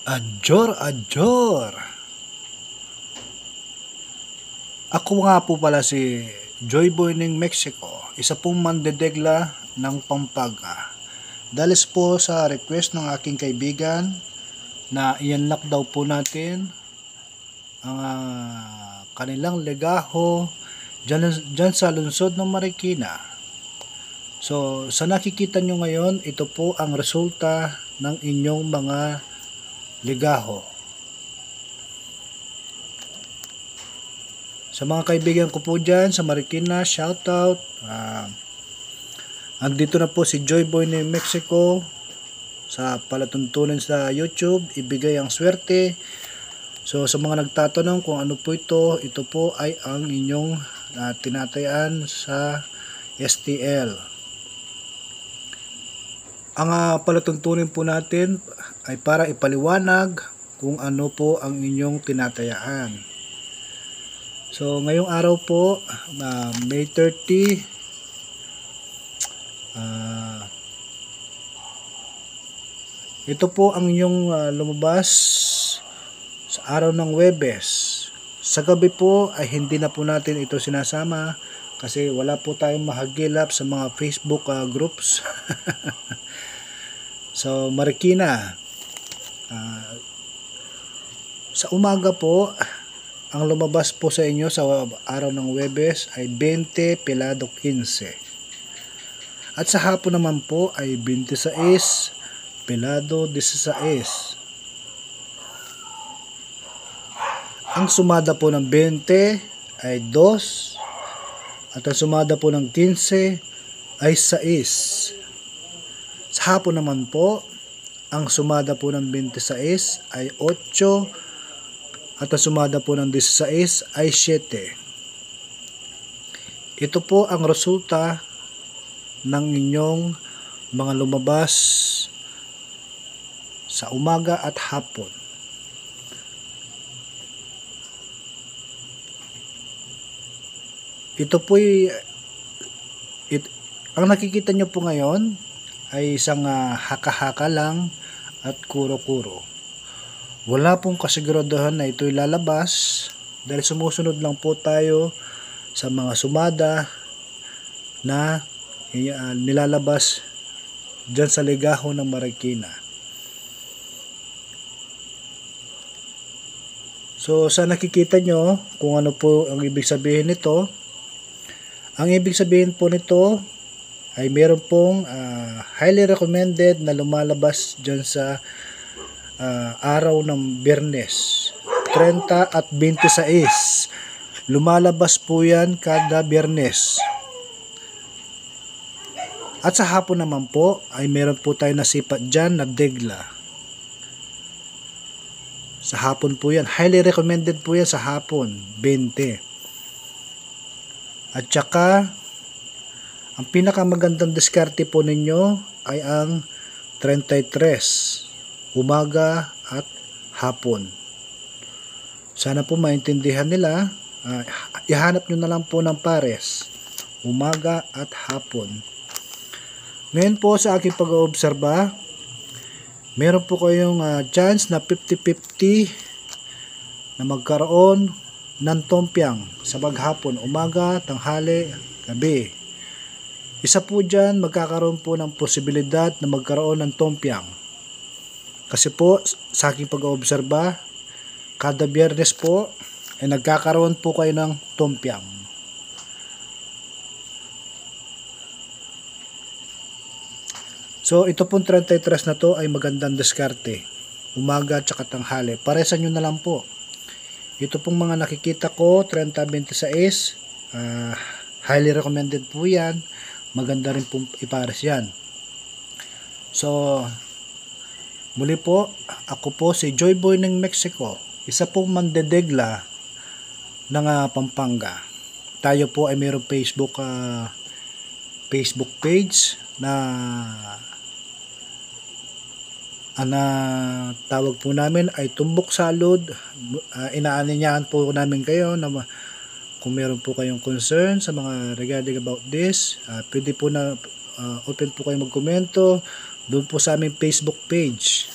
Adjor, adjor. Ako nga po pala si Joyboy ng Mexico, isa pong mandedegla ng Pampanga. Dalis po sa request ng aking kaibigan na i-unlock daw po natin ang kanilang legaho dyan sa lungsod ng Marikina. So, sa nakikita nyo ngayon, ito po ang resulta ng inyong mga legaho. Sa mga kaibigan ko po dyan sa Marikina, shoutout. Andito na po si Joyboy ng Mexico sa palatuntunan sa YouTube, ibigay ang swerte. So sa mga nagtatanong kung ano po ito po ay ang inyong tinatayaan sa STL. Ang palatuntunin po natin ay para ipaliwanag kung ano po ang inyong tinatayaan. So, ngayong araw po, May 30, ito po ang inyong lumabas sa araw ng Huwebes. Sa gabi po ay hindi na po natin ito sinasama kasi wala po tayong mahagilap sa mga Facebook groups. So, Marikina. Sa umaga po, ang lumabas po sa inyo sa araw ng Huwebes ay 20 Pelado 15. At sa hapon naman po ay 26 Pelado 16. Ang sumada po ng 20 ay 2 at ang sumada po ng 15 ay 6. Sa hapon naman po, ang sumada po ng 26 ay 8 at ang sumada po ng 16 ay 7. Ito po ang resulta ng inyong mga lumabas sa umaga at hapon. Ito po ang nakikita nyo po ngayon ay isang haka-haka lang at kuro-kuro. Wala pong kasiguraduhan na ito'y lalabas dahil sumusunod lang po tayo sa mga sumada na nilalabas dyan sa legaho ng Marikina. So sa nakikita nyo kung ano po ang ibig sabihin nito, ang ibig sabihin po nito ay meron pong highly recommended na lumalabas dyan sa araw ng Biyernes 30 at 26. Lumalabas po yan kada Biyernes. At sa hapon naman po ay meron po tayo nasipat dyan na degla. Sa hapon po yan, highly recommended po yan sa hapon 20. At saka ang pinakamagandang diskarte po ninyo ay ang 33, umaga at hapon. Sana po maintindihan nila. Ihanap nyo na lang po ng pares, umaga at hapon. Ngayon po sa aking pag-oobserba, meron po kayong chance na 50-50 na magkaroon ng tompiang sa maghapon, umaga, tanghali, gabi. Isa po dyan, magkakaroon po ng posibilidad na magkaroon ng tompiang. Kasi po, sa aking pag-oobserba, kada Biyernes po, ay nagkakaroon po kayo ng tompiang. So, ito pong 33 na to ay magandang diskarte. Umaga at saka tanghali. Paresan nyo na lang po. Ito pong mga nakikita ko, 30-26, highly recommended po yan. Maganda rin pong ipares yan. So, muli po, ako po si Joyboy ng Mexico, isa pong mandedegla ng Pampanga. Tayo po ay mayroong Facebook page na tawag po namin ay Tumbok Salud. Inaaninyahan po namin kayo na kung meron po kayong concern sa mga regarding about this, pwede po na open po kayo magkomento doon po sa aming Facebook page.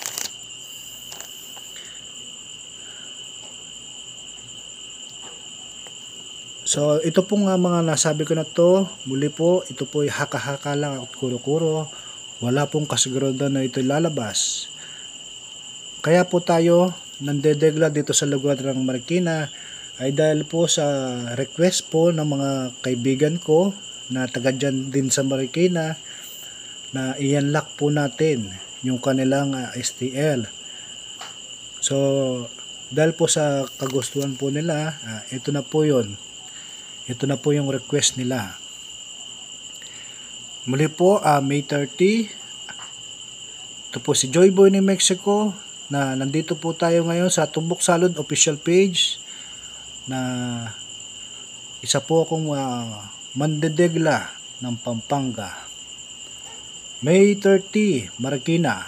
So, ito po nga mga nasabi ko na to, muli po, ito po ay haka-haka lang at kuro-kuro. Wala pong kasigurudan na ito lalabas. Kaya po tayo nandedegla dito sa lugar ng Marikina ay dahil po sa request po ng mga kaibigan ko na taga dyan din sa Marikina na i-unlock po natin yung kanilang STL. So, dahil po sa kagustuhan po nila, ito na po yun. Ito na po yung request nila. Muli po, May 30. Ito po si Joy Boy ni Mexico na nandito po tayo ngayon sa Tumbok Salud official page na isa po akong mandedegla ng Pampanga. May 30, Marikina.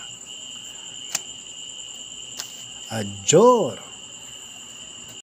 Adjor!